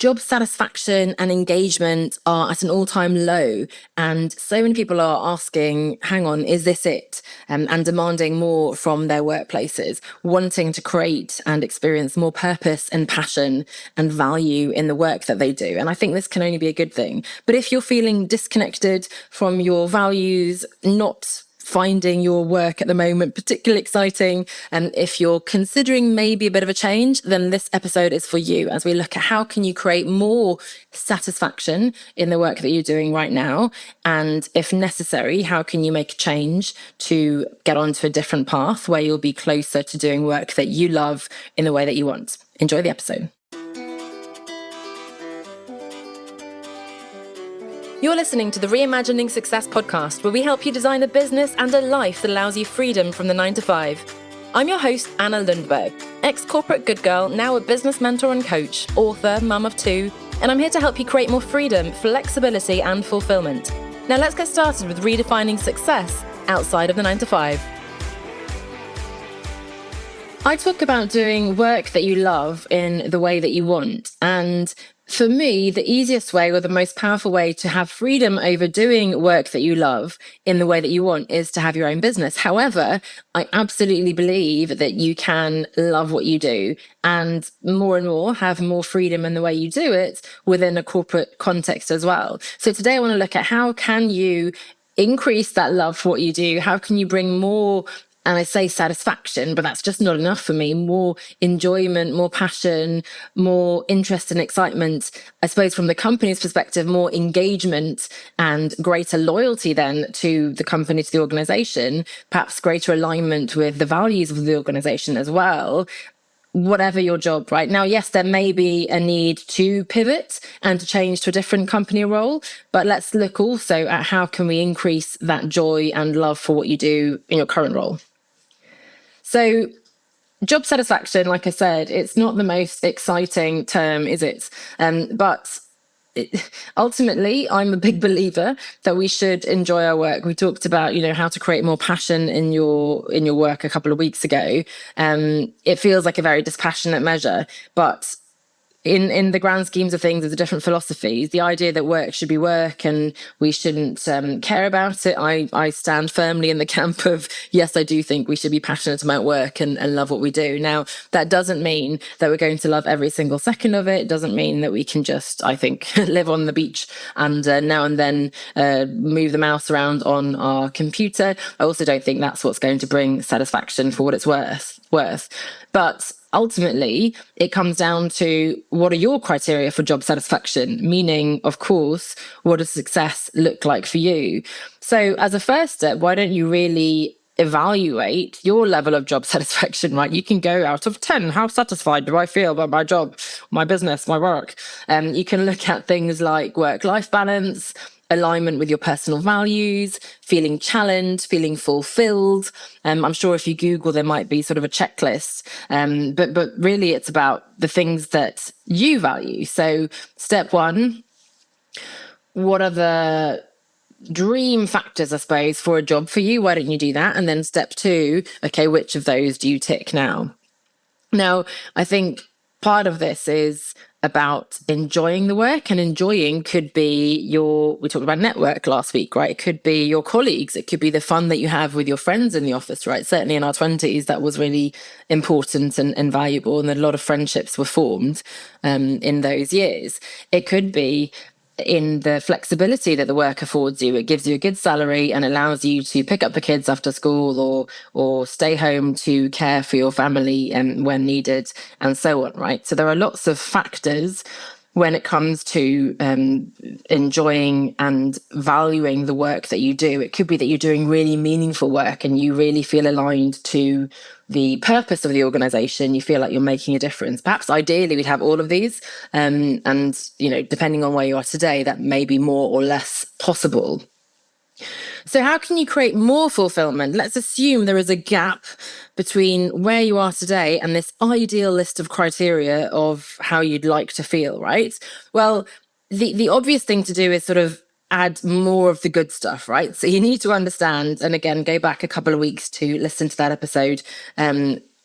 Job satisfaction and engagement are at an all-time low, and so many people are asking, hang on, is this it? And demanding more from their workplaces, wanting to create and experience more purpose and passion and value in the work that they do. And I think this can only be a good thing. But if you're feeling disconnected from your values, not finding your work at the moment particularly exciting, and if you're considering maybe a bit of a change, then this episode is for you, as we look at how can you create more satisfaction in the work that you're doing right now, and if necessary, how can you make a change to get onto a different path where you'll be closer to doing work that you love in the way that you want. Enjoy the episode. You're listening to the Reimagining Success podcast, where we help you design a business and a life that allows you freedom from the 9-to-5. I'm your host, Anna Lundberg, ex-corporate good girl, now a business mentor and coach, author, mum of 2, and I'm here to help you create more freedom, flexibility, and fulfillment. Now let's get started with redefining success outside of the 9-to-5. I talk about doing work that you love in the way that you want, and for me, the easiest way or the most powerful way to have freedom over doing work that you love in the way that you want is to have your own business. However, I absolutely believe that you can love what you do and more have more freedom in the way you do it within a corporate context as well. So today I want to look at how can you increase that love for what you do? How can you bring more, and I say satisfaction, but that's just not enough for me, more enjoyment, more passion, more interest and excitement, I suppose from the company's perspective, more engagement and greater loyalty then to the company, to the organization, perhaps greater alignment with the values of the organization as well. Whatever your job right now, yes, there may be a need to pivot and to change to a different company role, but let's look also at how can we increase that joy and love for what you do in your current role. So job satisfaction, like I said, it's not the most exciting term, is it? But ultimately, I'm a big believer that we should enjoy our work. We talked about, how to create more passion in your work a couple of weeks ago. It feels like a very dispassionate measure, but in the grand schemes of things, there's different philosophies. The idea that work should be work and we shouldn't care about it, I stand firmly in the camp of, yes, I do think we should be passionate about work and love what we do. Now, that doesn't mean that we're going to love every single second of it. It doesn't mean that we can just, I think, live on the beach and now and then move the mouse around on our computer. I also don't think that's what's going to bring satisfaction for what it's worth. But ultimately, it comes down to what are your criteria for job satisfaction? Meaning, of course, what does success look like for you? So as a first step, why don't you really evaluate your level of job satisfaction, right? You can go out of 10. How satisfied do I feel about my job, my business, my work? You can look at things like work-life balance, alignment with your personal values, feeling challenged, feeling fulfilled. I'm sure if you Google, there might be sort of a checklist. But really, it's about the things that you value. So step 1, what are the dream factors, I suppose, for a job for you? Why don't you do that? And then step 2, okay, which of those do you tick now? Now, I think part of this is about enjoying the work, and enjoying could be we talked about network last week, right? It could be your colleagues. It could be the fun that you have with your friends in the office, right? Certainly in our 20s, that was really important and valuable. And a lot of friendships were formed in those years. It could be in the flexibility that the work affords you. It gives you a good salary and allows you to pick up the kids after school or stay home to care for your family when needed, and so on, right? So there are lots of factors when it comes to enjoying and valuing the work that you do. It could be that you're doing really meaningful work and you really feel aligned to the purpose of the organization. You feel like you're making a difference. Perhaps ideally we'd have all of these. And, depending on where you are today, that may be more or less possible. So how can you create more fulfillment? Let's assume there is a gap between where you are today and this ideal list of criteria of how you'd like to feel, right? Well, the obvious thing to do is sort of add more of the good stuff, right? So you need to understand, and again, go back a couple of weeks to listen to that episode,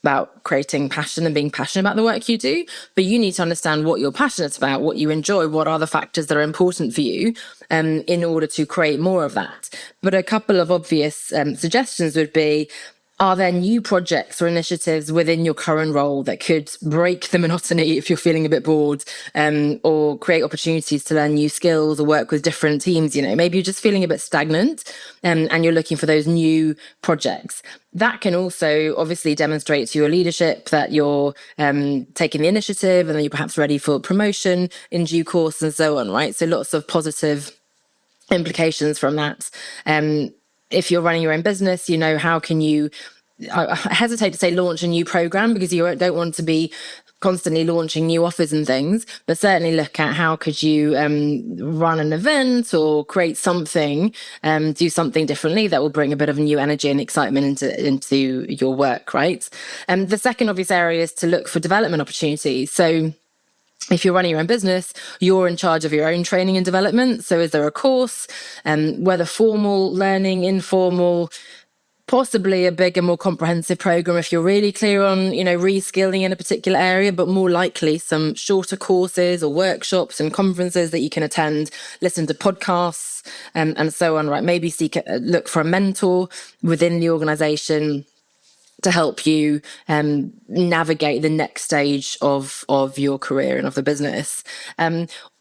about creating passion and being passionate about the work you do, but you need to understand what you're passionate about, what you enjoy, what are the factors that are important for you, in order to create more of that. But a couple of obvious suggestions would be, are there new projects or initiatives within your current role that could break the monotony if you're feeling a bit bored, or create opportunities to learn new skills or work with different teams? Maybe you're just feeling a bit stagnant, and you're looking for those new projects. That can also obviously demonstrate to your leadership that you're taking the initiative, and then you're perhaps ready for promotion in due course and so on, right? So lots of positive implications from that. If you're running your own business, how can you, I hesitate to say launch a new program, because you don't want to be constantly launching new offers and things, but certainly look at how could you run an event or create something, do something differently that will bring a bit of new energy and excitement into your work, right? The second obvious area is to look for development opportunities. So if you're running your own business, you're in charge of your own training and development. So is there a course, whether formal learning, informal, possibly a bigger, more comprehensive program if you're really clear on, reskilling in a particular area, but more likely some shorter courses or workshops and conferences that you can attend, listen to podcasts, and so on, right? Maybe look for a mentor within the organization to help you navigate the next stage of your career and of the business.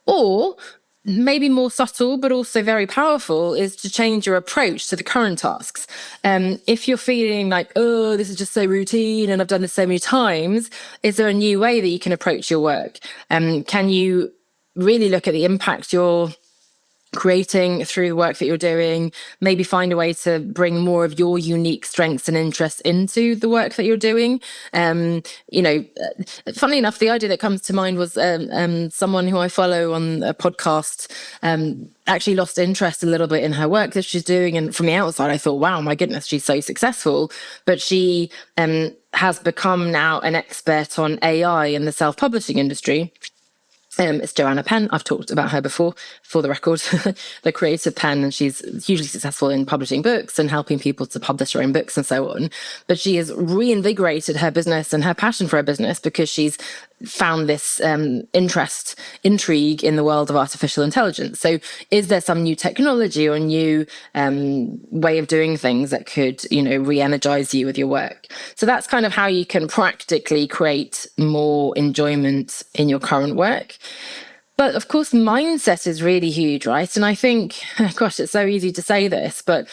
Or maybe more subtle, but also very powerful, is to change your approach to the current tasks. If you're feeling like, oh, this is just so routine and I've done this so many times, is there a new way that you can approach your work? Can you really look at the impact you're creating through the work that you're doing, maybe find a way to bring more of your unique strengths and interests into the work that you're doing. Funnily enough, the idea that comes to mind was someone who I follow on a podcast actually lost interest a little bit in her work that she's doing. And from the outside, I thought, wow, my goodness, she's so successful. But she has become now an expert on AI in the self-publishing industry. It's Joanna Penn. I've talked about her before, for the record, the creative pen, and she's hugely successful in publishing books and helping people to publish their own books and so on. But she has reinvigorated her business and her passion for her business because she's found this intrigue in the world of artificial intelligence. So is there some new technology or new way of doing things that could, re-energize you with your work? So that's kind of how you can practically create more enjoyment in your current work. But of course, mindset is really huge, right? And I think, gosh, it's so easy to say this, but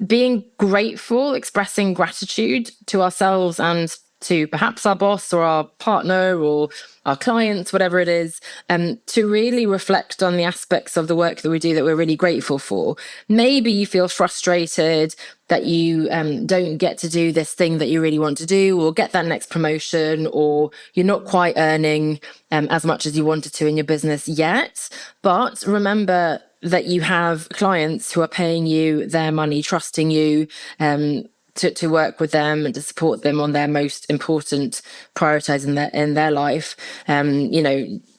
being grateful, expressing gratitude to ourselves and to perhaps our boss or our partner or our clients, whatever it is, to really reflect on the aspects of the work that we do that we're really grateful for. Maybe you feel frustrated that you don't get to do this thing that you really want to do, or get that next promotion, or you're not quite earning as much as you wanted to in your business yet. But remember that you have clients who are paying you their money, trusting you, to work with them and to support them on their most important priorities in their life.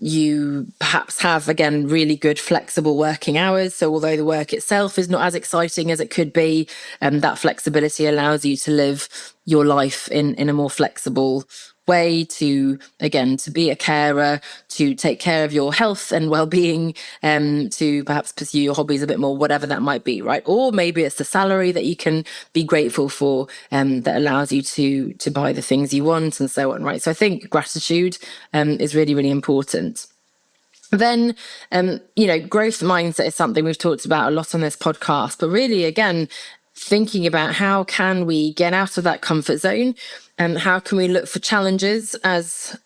You perhaps have, again, really good flexible working hours. So although the work itself is not as exciting as it could be, that flexibility allows you to live your life in a more flexible way, to be a carer, to take care of your health and well-being, to perhaps pursue your hobbies a bit more, whatever that might be, right? Or maybe it's the salary that you can be grateful for, that allows you to buy the things you want and so on, right? So I think gratitude is really, really important. Then, growth mindset is something we've talked about a lot on this podcast, but really, again, thinking about how can we get out of that comfort zone, and how can we look for challenges as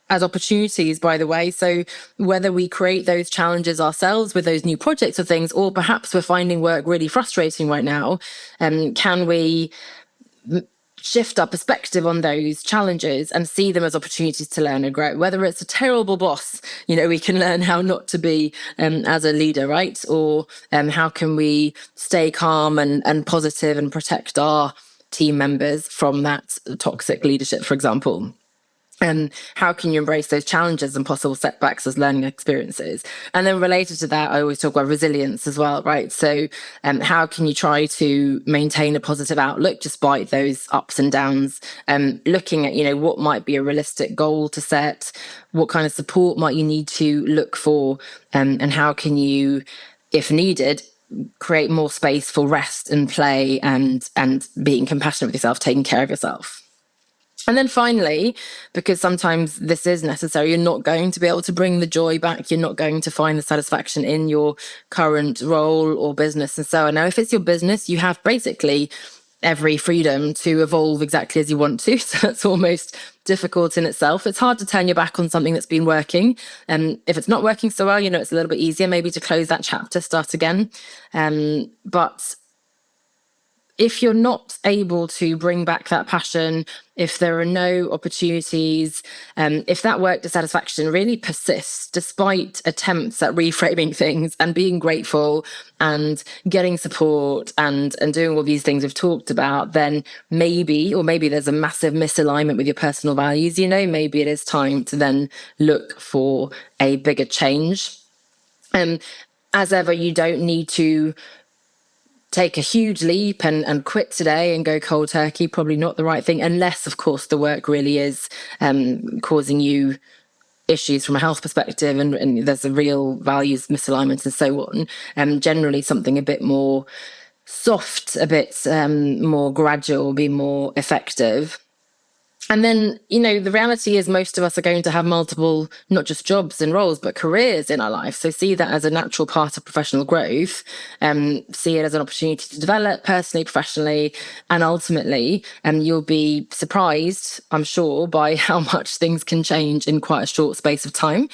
opportunities, by the way. So whether we create those challenges ourselves with those new projects or things, or perhaps we're finding work really frustrating right now, can we shift our perspective on those challenges and see them as opportunities to learn and grow? Whether it's a terrible boss, we can learn how not to be as a leader, right? Or how can we stay calm and positive and protect our team members from that toxic leadership, for example. And how can you embrace those challenges and possible setbacks as learning experiences? And then related to that, I always talk about resilience as well, right? So how can you try to maintain a positive outlook despite those ups and downs? Looking at, what might be a realistic goal to set, what kind of support might you need to look for, and how can you, if needed, create more space for rest and play and being compassionate with yourself, taking care of yourself. And then finally, because sometimes this is necessary, you're not going to be able to bring the joy back. You're not going to find the satisfaction in your current role or business and so on. Now, if it's your business, you have basically every freedom to evolve exactly as you want to. So that's almost difficult in itself. It's hard to turn your back on something that's been working. And if it's not working so well, it's a little bit easier maybe to close that chapter, start again. But if you're not able to bring back that passion, if there are no opportunities, if that work dissatisfaction really persists despite attempts at reframing things and being grateful and getting support and doing all these things we've talked about, then maybe there's a massive misalignment with your personal values. Maybe it is time to then look for a bigger change. As ever, you don't need to take a huge leap and quit today and go cold turkey. Probably not the right thing, unless, of course, the work really is causing you issues from a health perspective and there's a real values misalignment and so on. Generally something a bit more soft, a bit more gradual, be more effective. And then, the reality is most of us are going to have multiple, not just jobs and roles, but careers in our life. So see that as a natural part of professional growth, see it as an opportunity to develop personally, professionally, and ultimately, you'll be surprised, I'm sure, by how much things can change in quite a short space of time.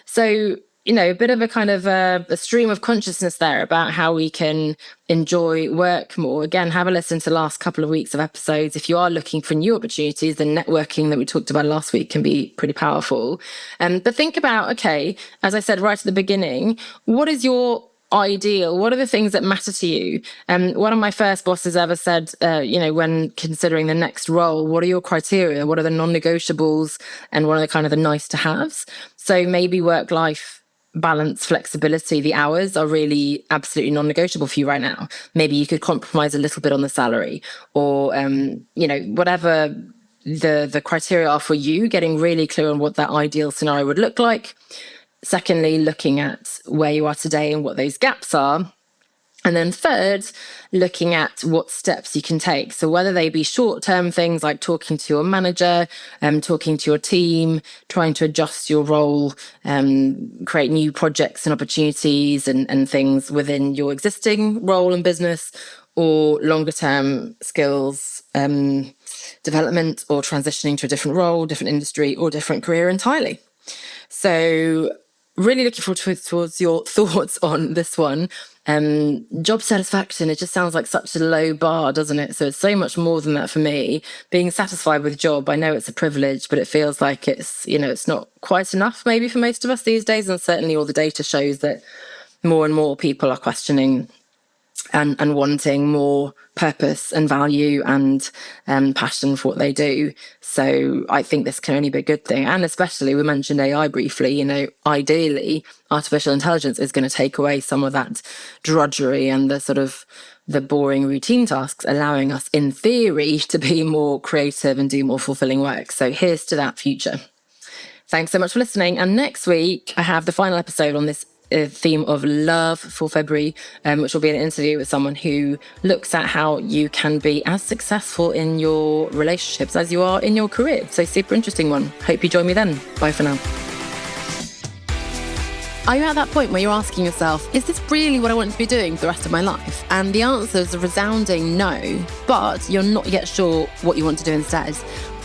So a bit of a kind of a stream of consciousness there about how we can enjoy work more. Again, have a listen to the last couple of weeks of episodes. If you are looking for new opportunities, the networking that we talked about last week can be pretty powerful. But think about, okay, as I said right at the beginning, what is your ideal? What are the things that matter to you? One of my first bosses ever said, when considering the next role, what are your criteria? What are the non-negotiables? And what are the kind of the nice to haves? So maybe work-life balance, flexibility, the hours are really absolutely non-negotiable for you right now. Maybe you could compromise a little bit on the salary or, whatever the criteria are for you, getting really clear on what that ideal scenario would look like. Secondly, looking at where you are today and what those gaps are. And then third, looking at what steps you can take. So whether they be short-term things like talking to your manager, talking to your team, trying to adjust your role, create new projects and opportunities and things within your existing role and business, or longer-term skills development or transitioning to a different role, different industry, or different career entirely. So really looking forward towards your thoughts on this one. Job satisfaction, it just sounds like such a low bar, doesn't it? So it's so much more than that for me. Being satisfied with job, I know it's a privilege, but it feels like it's not quite enough maybe for most of us these days. And certainly all the data shows that more and more people are questioning and wanting more purpose and value and passion for what they do. So I think this can only be a good thing. And especially, we mentioned AI briefly, ideally, artificial intelligence is going to take away some of that drudgery and the sort of the boring routine tasks, allowing us, in theory, to be more creative and do more fulfilling work. So here's to that future. Thanks so much for listening. And next week, I have the final episode on this theme of love for February, which will be an interview with someone who looks at how you can be as successful in your relationships as you are in your career. So super interesting one. Hope you join me then. Bye for now. Are you at that point where you're asking yourself, is this really what I want to be doing for the rest of my life? And the answer is a resounding no, but you're not yet sure what you want to do instead.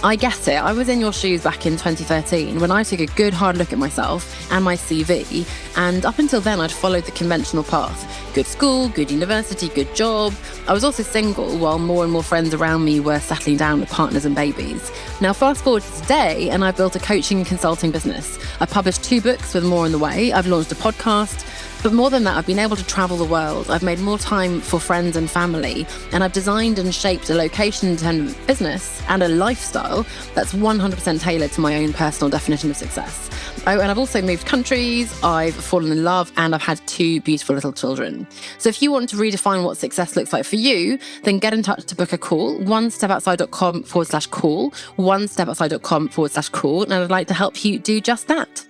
I get it. I was in your shoes back in 2013 when I took a good hard look at myself and my CV, and up until then I'd followed the conventional path. Good school, good university, good job. I was also single while more and more friends around me were settling down with partners and babies. Now fast forward to today and I've built a coaching and consulting business. I've published 2 books with more on the way. I've launched a podcast. But more than that, I've been able to travel the world. I've made more time for friends and family, and I've designed and shaped a location-independent business and a lifestyle that's 100% tailored to my own personal definition of success. Oh, and I've also moved countries, I've fallen in love, and I've had 2 beautiful little children. So if you want to redefine what success looks like for you, then get in touch to book a call, onestepoutside.com/call, onestepoutside.com/call, and I'd like to help you do just that.